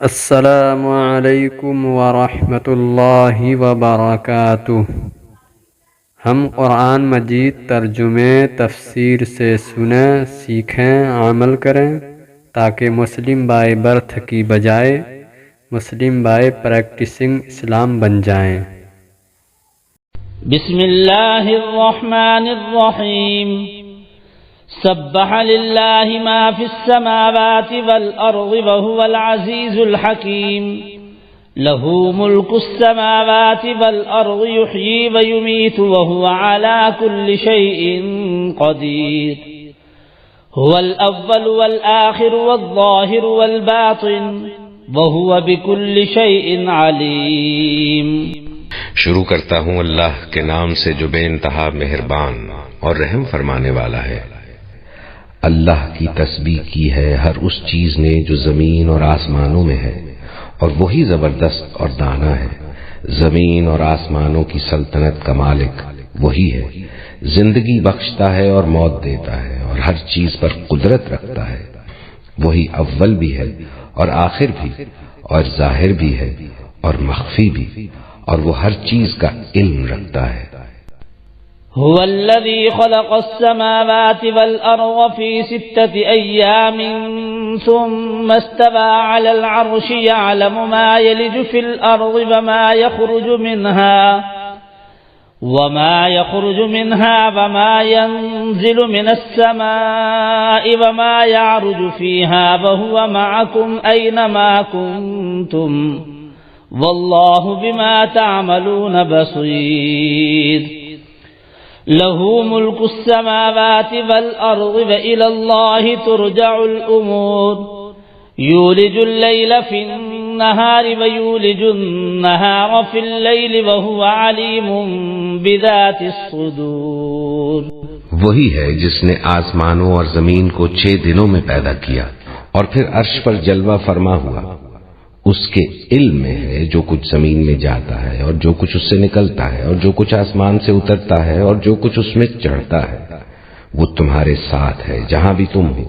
السلام علیکم ورحمۃ اللہ وبرکاتہ۔ ہم قرآن مجید ترجمے تفسیر سے سنیں، سیکھیں، عمل کریں تاکہ مسلم بائی برتھ کی بجائے مسلم بائی پریکٹسنگ اسلام بن جائیں۔ بسم اللہ الرحمن الرحیم۔ سبح للہ ما فی السماوات والارض وهو العزیز الحکیم۔ له ملک السماوات والارض یحیی ویمیت وهو على كل شیء قدیر۔ هو الاول والآخر والظاہر والباطن وهو بكل شیء علیم۔ شروع کرتا ہوں اللہ کے نام سے جو بے انتہا مہربان اور رحم فرمانے والا ہے۔ اللہ کی تسبیح کی ہے ہر اس چیز نے جو زمین اور آسمانوں میں ہے، اور وہی زبردست اور دانا ہے۔ زمین اور آسمانوں کی سلطنت کا مالک وہی ہے، زندگی بخشتا ہے اور موت دیتا ہے، اور ہر چیز پر قدرت رکھتا ہے۔ وہی اول بھی ہے اور آخر بھی، اور ظاہر بھی ہے اور مخفی بھی، اور وہ ہر چیز کا علم رکھتا ہے۔ هو الذي خلق السماوات والأرض في 6 أيام ثم استوى على العرش يعلم ما يلج في الأرض وما يخرج منها وما ينزل من السماء وما يعرج فيها وهو معكم أينما كنتم والله بما تعملون بصير۔ له ملك السماوات والأرض وإلى الله ترجع الأمور۔ يولج الليل في النهار ويولج النهار في الليل وهو عليم بذات الصدور۔ وہی ہے جس نے آسمانوں اور زمین کو 6 دنوں میں پیدا کیا اور پھر عرش پر جلوہ فرما ہوا۔ اس کے علم میں ہے جو کچھ زمین میں جاتا ہے اور جو کچھ اس سے نکلتا ہے، اور جو کچھ آسمان سے اترتا ہے اور جو کچھ اس میں چڑھتا ہے۔ وہ تمہارے ساتھ ہے جہاں بھی تم ہو،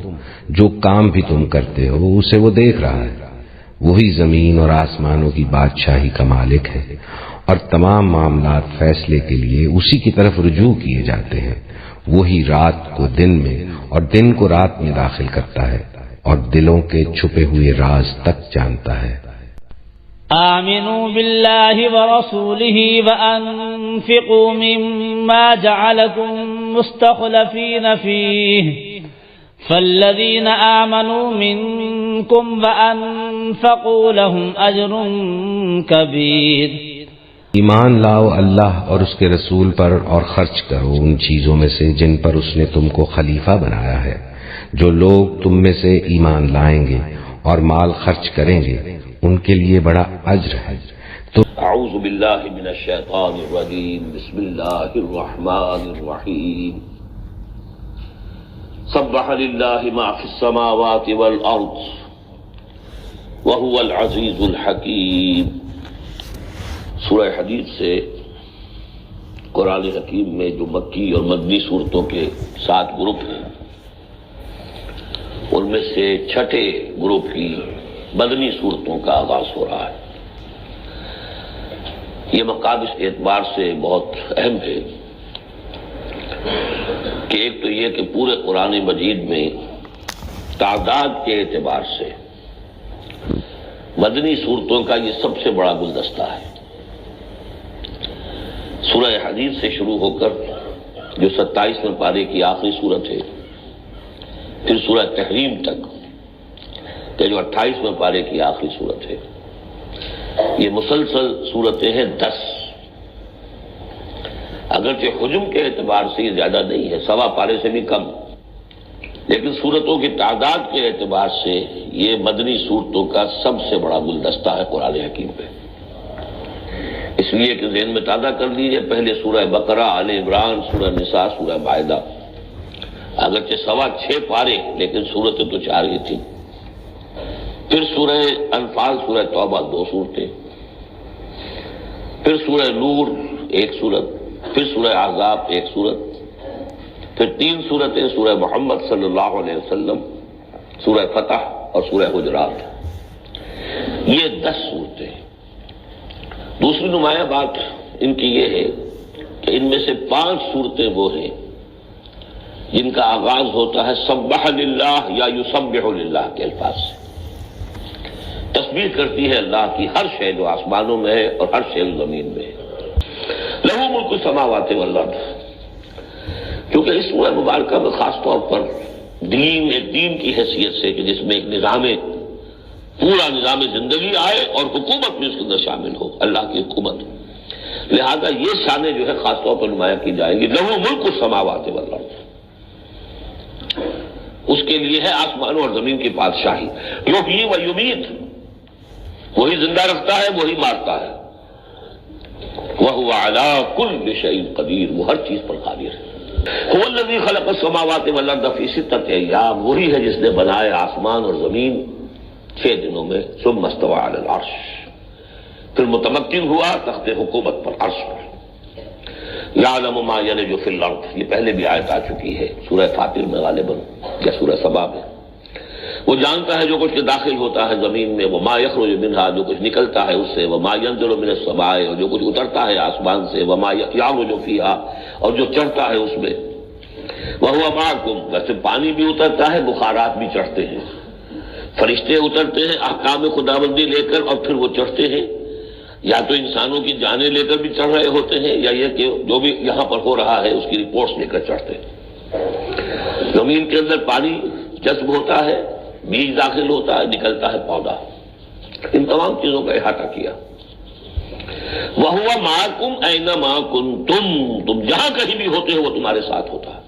جو کام بھی تم کرتے ہو اسے وہ دیکھ رہا ہے۔ وہی زمین اور آسمانوں کی بادشاہی کا مالک ہے، اور تمام معاملات فیصلے کے لیے اسی کی طرف رجوع کیے جاتے ہیں۔ وہی رات کو دن میں اور دن کو رات میں داخل کرتا ہے، اور دلوں کے چھپے ہوئے راز تک جانتا ہے۔ آمنوا باللہ ورسولہ وانفقوا مما جعلکم مستخلفین فیہ فالذین آمنوا منکم وانفقوا لهم اجر کبیر۔ ایمان لاؤ اللہ اور اس کے رسول پر اور خرچ کرو ان چیزوں میں سے جن پر اس نے تم کو خلیفہ بنایا ہے۔ جو لوگ تم میں سے ایمان لائیں گے اور مال خرچ کریں گے ان کے لیے بڑا اجر ہے۔ تو اعوذ باللہ من الشیطان الرجیم، بسم اللہ الرحمن الرحیم۔ سبح للہ ما فی السماوات والارض وہو العزیز الحکیم۔ سورہ حدید سے قرآن حکیم میں جو مکی اور مدنی صورتوں کے 7 گروپ ہیں، ان میں سے 6 گروپ کی مدنی صورتوں کا آغاز ہو رہا ہے۔ یہ مقام اس اعتبار سے بہت اہم ہے کہ ایک تو یہ کہ پورے قرآن مجید میں تعداد کے اعتبار سے مدنی صورتوں کا یہ سب سے بڑا گلدستہ ہے۔ سورہ حدید سے شروع ہو کر جو 27ویں پارے کی آخری صورت ہے، پھر سورہ تحریم تک کہ جو 28ویں پارے کی آخری صورت ہے، یہ مسلسل صورتیں ہیں 10۔ اگرچہ حجم کے اعتبار سے یہ زیادہ نہیں ہے، 1.25 پارے سے بھی کم، لیکن صورتوں کی تعداد کے اعتبار سے یہ مدنی صورتوں کا سب سے بڑا گلدستہ ہے قرآن حکیم پہ۔ اس لیے کہ ذہن میں تازہ کر لیجیے، پہلے سورہ بقرہ، آل عمران، سورہ نساء، سورہ مائدہ، اگرچہ 6.25 پارے لیکن صورتیں تو 4 ہی تھیں۔ پھر سورہ انفال، سورہ توبہ 2 صورتیں، پھر سورہ نور 1 صورت، پھر سورہ احزاب 1 صورت، پھر 3 صورتیں سورہ محمد صلی اللہ علیہ وسلم، سورہ فتح اور سورہ حجرات۔ یہ 10 صورتیں. دوسری نمایاں بات ان کی یہ ہے کہ ان میں سے 5 صورتیں وہ ہیں جن کا آغاز ہوتا ہے سبح للہ یا یسبح للہ کے الفاظ سے. تسبیح کرتی ہے اللہ کی ہر شے جو آسمانوں میں ہے اور ہر شے جو زمین میں ہے. لہو ملک السماوات والارض. کیونکہ اس سورہ مبارکہ میں خاص طور پر دین ایک دین کی حیثیت سے کہ جس میں ایک نظام پورا نظام زندگی آئے اور حکومت بھی اس کے اندر شامل ہو، اللہ کی حکومت، لہذا یہ شانیں جو ہے خاص طور پر نمایاں کی جائیں گی. لہو ملک السماوات والارض، اس کے لیے ہے آسمانوں اور زمین کی بادشاہی. یحیی و یمیت، وہی زندہ رکھتا ہے وہی مارتا ہے. وَهُوَ عَلَى كُلِّ شَيْءٍ قَدِيرٌ، وہ ہر چیز پر قادر ہے. هُوَ الَّذِي خَلَقَ السَّمَاوَاتِ وَالْأَرْضَ فِي سِتَّةِ أَيَّامٍ، وہی ہے جس نے بنائے آسمان اور زمین 6 دنوں میں. ثُمَّ اسْتَوَىٰ عَلَى الْعَرْشِ، پھر متمکن ہوا تخت حکومت پر، عرش پر. يَعْلَمُ مَا يَلِجُ فِي الْأَرْضِ، یہ پہلے بھی آیت آ چکی ہے سورہ فاطر میں غالباً یا سورہ سبا میں. وہ جانتا ہے جو کچھ داخل ہوتا ہے زمین میں، وما یخرج منہا، جو کچھ نکلتا ہے اس سے، وما ینزل من السماء، اور جو کچھ اترتا ہے آسمان سے، وما یعرج فیہا، اور جو چڑھتا ہے اس میں. وہو معکم، ویسے پانی بھی اترتا ہے، بخارات بھی چڑھتے ہیں، فرشتے اترتے ہیں احکام خداوندی لے کر اور پھر وہ چڑھتے ہیں، یا تو انسانوں کی جانیں لے کر بھی چڑھ رہے ہوتے ہیں، یا یہ کہ جو بھی یہاں پر ہو رہا ہے اس کی رپورٹس لے کر چڑھتے ہیں. زمین کے اندر پانی جذب ہوتا ہے، بیج داخل ہوتا ہے، نکلتا ہے پودا. ان تمام چیزوں کا احاطہ کیا. وَهُوَ مَعَكُمْ أَيْنَمَا كُنْتُمْ، تم جہاں کہیں بھی ہوتے ہو وہ تمہارے ساتھ ہوتا ہے.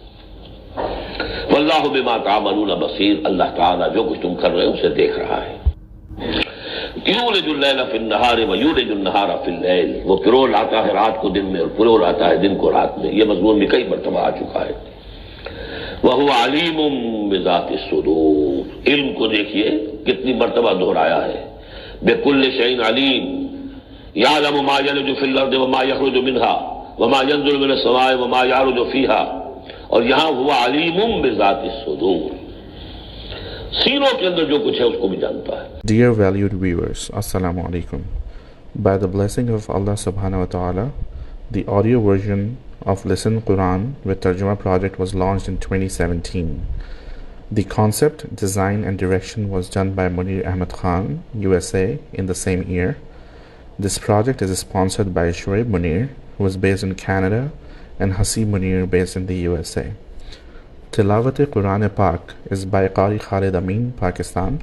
وَاللَّهُ بِمَا تَعْمَلُونَ بَصِيرٌ، اللہ تعالیٰ جو کچھ تم کر رہے ہو اسے دیکھ رہا ہے. یولج اللیل فی النہار ویولج النہار فی اللیل، وہ پرو لاتا ہے رات کو دن میں اور پرو لاتا ہے دن کو رات میں. یہ مضمون بھی کئی مرتبہ آ چکا ہے. وَهُوَ عَلِيمٌ بِذَاتِ الصُّدُورِ، علم کو دیکھیے کتنی مرتبہ دہرایا ہے. بِكُلِّ شَيْءٍ عَلِيمٌ يَعْلَمُ مَا يَلِجُ فِي الْأَرْضِ وَمَا يَخْرُجُ مِنْهَا وَمَا يَنزِلُ مِنَ السَّمَاءِ وَمَا يَعْرُجُ فِيهَا، اور یہاں هُوَ عَلِيمٌ بِذَاتِ الصُّدُورِ، سینوں کے اندر جو کچھ ہے اس کو بھی جانتا ہے. Dear valued viewers, Assalamu alaikum. By the blessing of Allah subhanahu wa ta'ala, the audio version of Listen Quran with Tarjuma project was launched in 2017. The concept, design and direction was done by Munir Ahmed Khan, USA, in the same year. This project is sponsored by Shoaib Munir, who is based in Canada, and Hasib Munir, based in the USA. Tilawat Quran Pak is by Qari Khalid Amin, Pakistan.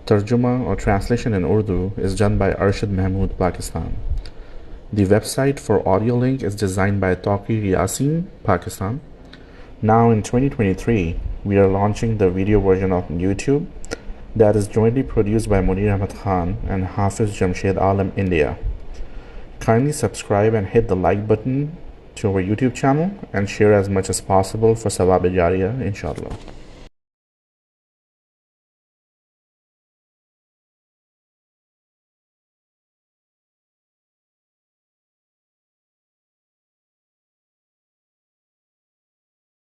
Tarjuma or translation in Urdu is done by Arshad Mahmood, Pakistan. The website for audio link is designed by Taqi Yasin, Pakistan. Now in 2023, we are launching the video version of YouTube that is jointly produced by Munir Ahmed Khan and Hafiz Jamshed Alam, India. Kindly subscribe and hit the like button to our YouTube channel and share as much as possible for Sawab-e-Jariyah, inshallah.